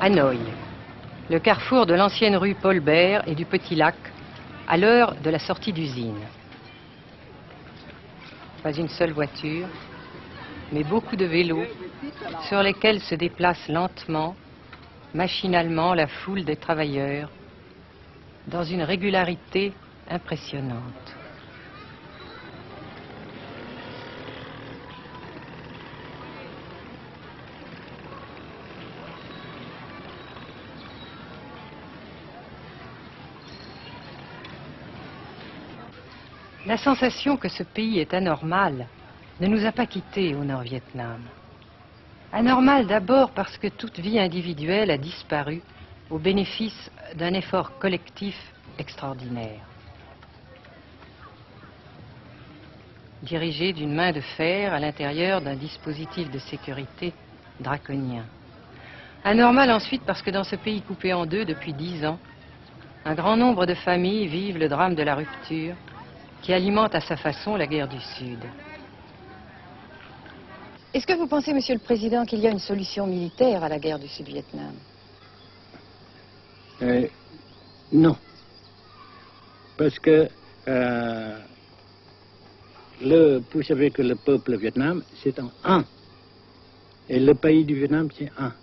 Hanoï, le carrefour de l'ancienne rue Paul Bert et du Petit Lac, à l'heure de la sortie d'usine. Pas une seule voiture, mais beaucoup de vélos sur lesquels se déplace lentement, machinalement la foule des travailleurs, dans une régularité impressionnante. La sensation que ce pays est anormal ne nous a pas quittés au Nord-Vietnam. Anormal d'abord parce que toute vie individuelle a disparu au bénéfice d'un effort collectif extraordinaire. Dirigé d'une main de fer à l'intérieur d'un dispositif de sécurité draconien. Anormal ensuite parce que dans ce pays coupé en deux depuis 10 ans, un grand nombre de familles vivent le drame de la rupture qui alimente à sa façon la guerre du Sud. Est-ce que vous pensez, Monsieur le Président, qu'il y a une solution militaire à la guerre du Sud-Vietnam? Non. Parce que vous savez que le peuple Vietnam, c'est un. Et le pays du Vietnam, c'est un.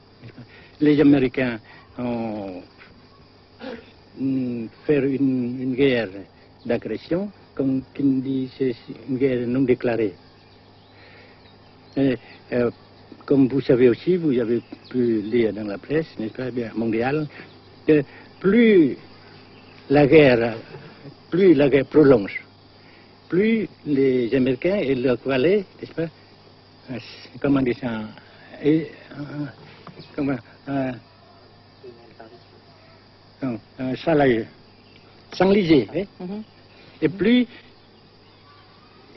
Les Américains ont fait une guerre d'agression, comme qui dit, c'est une guerre non déclarée. Et, comme vous savez aussi, vous avez pu lire dans la presse, n'est-ce pas, mondiale, que plus la guerre prolonge, plus les Américains et leurs valets, n'est-ce pas, comment dire ça, s'enliser, hein? Et plus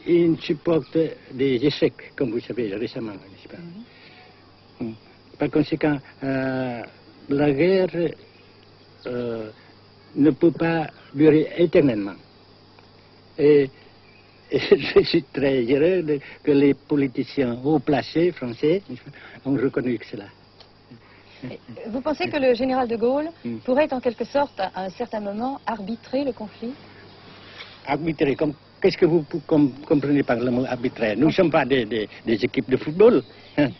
ils supportent des échecs, comme vous savez récemment, n'est-ce pas? Par conséquent, la guerre ne peut pas durer éternellement. Et je suis très heureux que les politiciens haut placés français ont reconnu cela. Vous pensez que le général de Gaulle pourrait en quelque sorte, à un certain moment, arbitrer le conflit? Arbitrer, qu'est-ce que vous comprenez par le mot arbitraire? Nous ne sommes pas des équipes de football. Hein?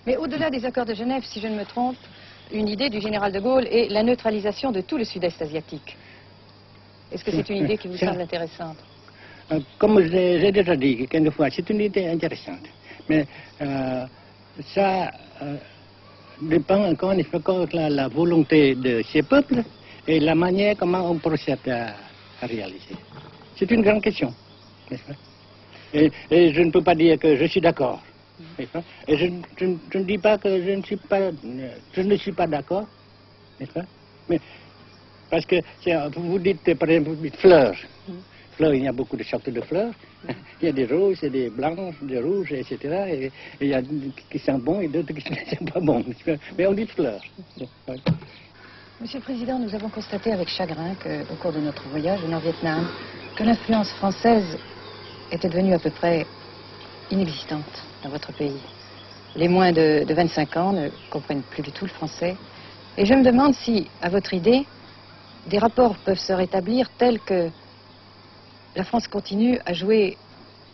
Mais au-delà des accords de Genève, si je ne me trompe, une idée du général de Gaulle est la neutralisation de tout le sud-est asiatique. Est-ce que c'est une idée qui vous semble intéressante? Comme j'ai déjà dit quelquefois, c'est une idée intéressante. Mais ça dépend encore une fois de la volonté de ces peuples et la manière comment on procède à réaliser. C'est une grande question, n'est-ce pas? Et je ne peux pas dire que je suis d'accord. Et je ne dis pas que je ne suis pas d'accord, n'est-ce pas? Mais parce que vous dites, par exemple, vous dites fleurs. Fleurs, il y a beaucoup de sortes de fleurs. Il y a des roses, des blanches, des rouges, etc. Et il y a qui sont bons et d'autres qui ne sont pas bons. Mais on dit fleurs. Monsieur le Président, nous avons constaté avec chagrin qu'au cours de notre voyage au Nord-Vietnam, que l'influence française était devenue à peu près inexistante dans votre pays. Les moins de 25 ans ne comprennent plus du tout le français. Et je me demande si, à votre idée, des rapports peuvent se rétablir tels que la France continue à jouer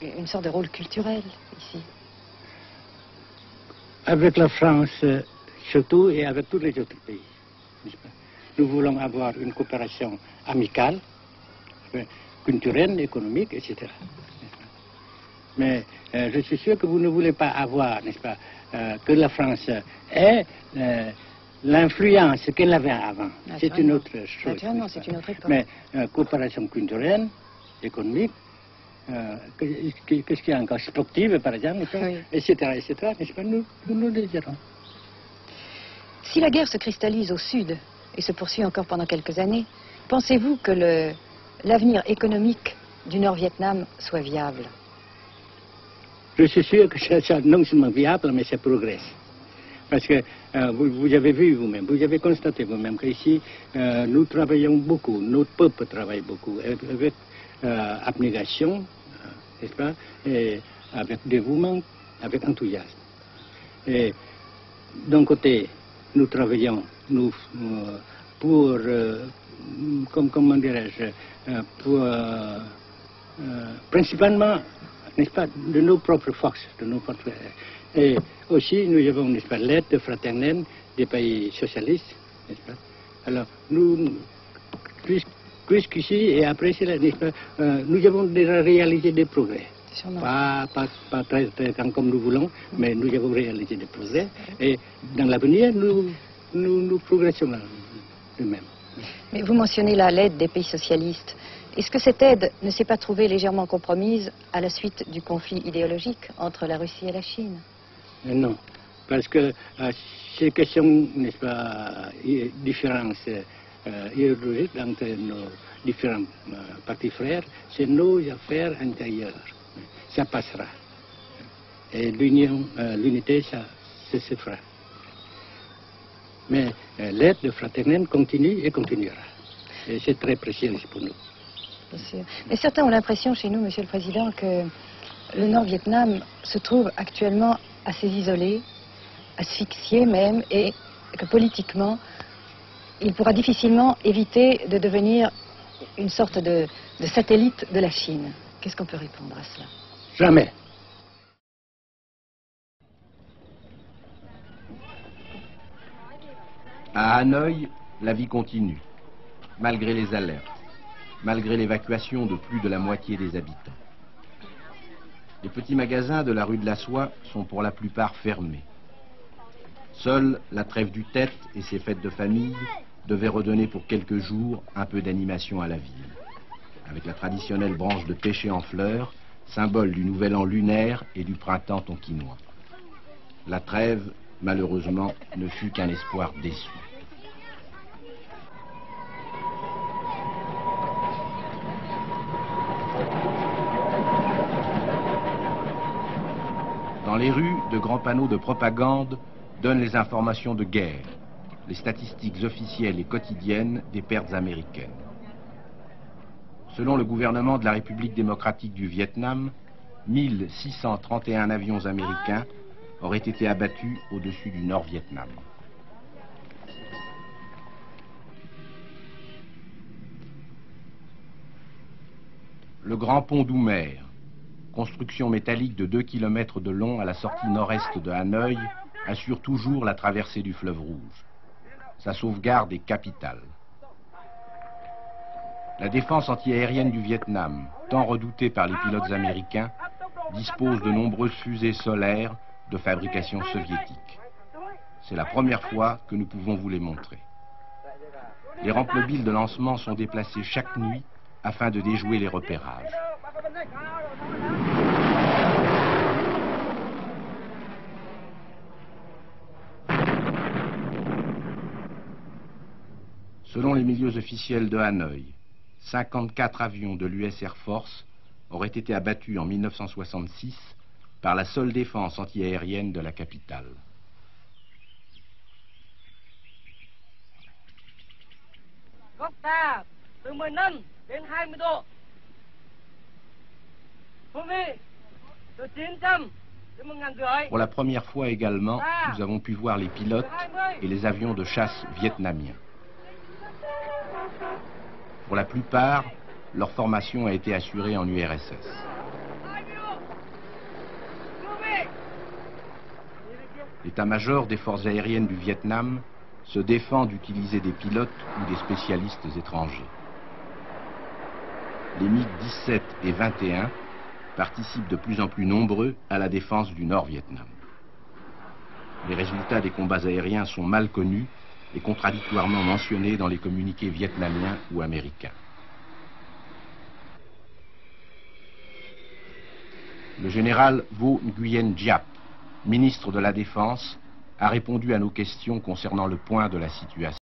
une sorte de rôle culturel ici. Avec la France surtout et avec tous les autres pays. Nous voulons avoir une coopération amicale, culturelle, économique, etc. Mais je suis sûr que vous ne voulez pas avoir, n'est-ce pas, que la France ait l'influence qu'elle avait avant. C'est une autre chose. Naturellement, c'est une autre époque. Mais coopération culturelle, économique, qu'est-ce qu'il y a encore, sportive par exemple, oui. etc., etc., n'est-ce pas, nous le désirons. Si la guerre se cristallise au sud et se poursuit encore pendant quelques années, pensez-vous que l'avenir économique du Nord-Vietnam soit viable? Je suis sûr que c'est non seulement viable, mais ça progresse. Parce que vous avez vu vous-même, vous avez constaté vous-même qu'ici, nous travaillons beaucoup, notre peuple travaille beaucoup, avec abnégation, n'est-ce pas, et avec dévouement, avec enthousiasme. Et d'un côté, nous travaillons pour, comment dirais-je, pour, principalement, n'est-ce pas, de nos propres forces, de nos propres. Et aussi, nous avons, n'est-ce pas, l'aide fraternelle des pays socialistes, n'est-ce pas. Alors, nous, jusqu'ici et après cela, n'est-ce pas, nous avons déjà réalisé des progrès. Pas très grand comme nous voulons, mais nous avons réalisé des progrès. Et dans l'avenir, nous progressons de même. Mais vous mentionnez là l'aide des pays socialistes. Est-ce que cette aide ne s'est pas trouvée légèrement compromise à la suite du conflit idéologique entre la Russie et la Chine? Non, parce que ces questions, n'est-ce pas, différences idéologiques entre nos différents partis frères, c'est nos affaires intérieures. Ça passera. Et l'unité, ça se fera. Mais l'aide fraternelle continue et continuera. Et c'est très précieux pour nous. Bien sûr. Mais certains ont l'impression chez nous, Monsieur le Président, que le Nord-Vietnam se trouve actuellement assez isolé, asphyxié même, et que politiquement, il pourra difficilement éviter de devenir une sorte de satellite de la Chine. Qu'est-ce qu'on peut répondre à cela? Jamais. À Hanoï, la vie continue, malgré les alertes, malgré l'évacuation de plus de la moitié des habitants. Les petits magasins de la rue de la Soie sont pour la plupart fermés. Seule la trêve du Tête et ses fêtes de famille devaient redonner pour quelques jours un peu d'animation à la ville, avec la traditionnelle branche de pêcher en fleurs, symbole du nouvel an lunaire et du printemps tonkinois. La trêve, malheureusement, ne fut qu'un espoir déçu. Dans les rues, de grands panneaux de propagande donnent les informations de guerre, les statistiques officielles et quotidiennes des pertes américaines. Selon le gouvernement de la République démocratique du Vietnam, 1631 avions américains auraient été abattus au-dessus du Nord-Vietnam. Le grand pont d'Oumer, construction métallique de 2 km de long à la sortie nord-est de Hanoï, assure toujours la traversée du fleuve Rouge. Sa sauvegarde est capitale. La défense antiaérienne du Vietnam, tant redoutée par les pilotes américains, dispose de nombreuses fusées solaires de fabrication soviétique. C'est la première fois que nous pouvons vous les montrer. Les rampes mobiles de lancement sont déplacées chaque nuit afin de déjouer les repérages. Selon les milieux officiels de Hanoï, 54 avions de l'US Air Force auraient été abattus en 1966 par la seule défense antiaérienne de la capitale. Pour la première fois également, nous avons pu voir les pilotes et les avions de chasse vietnamiens. Pour la plupart, leur formation a été assurée en URSS. L'état-major des forces aériennes du Vietnam se défend d'utiliser des pilotes ou des spécialistes étrangers. Les MiG-17 et 21 participent de plus en plus nombreux à la défense du Nord-Vietnam. Les résultats des combats aériens sont mal connus et contradictoirement mentionnés dans les communiqués vietnamiens ou américains. Le général Vo Nguyen Giap, ministre de la Défense, a répondu à nos questions concernant le point de la situation.